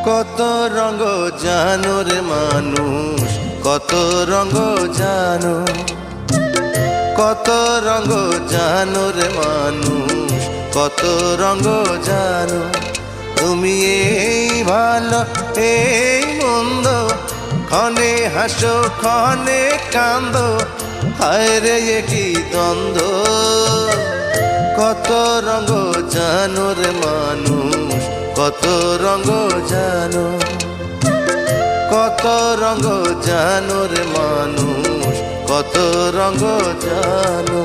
কত রঙ জানো রে মানুষ, কত রঙ জানো, কত রঙ জানো রে মানুষ, কত রঙ জানো। তুমি এই ভালো এই মন্দ, ক্ষণে হাসো ক্ষণে কান্দো, হায় রে কি দ্বন্দ্ব। কত রঙ জানো রে মানুষ, কত রঙ জানো, কত রঙ জানো রে মানুষ, কত রঙ জানো।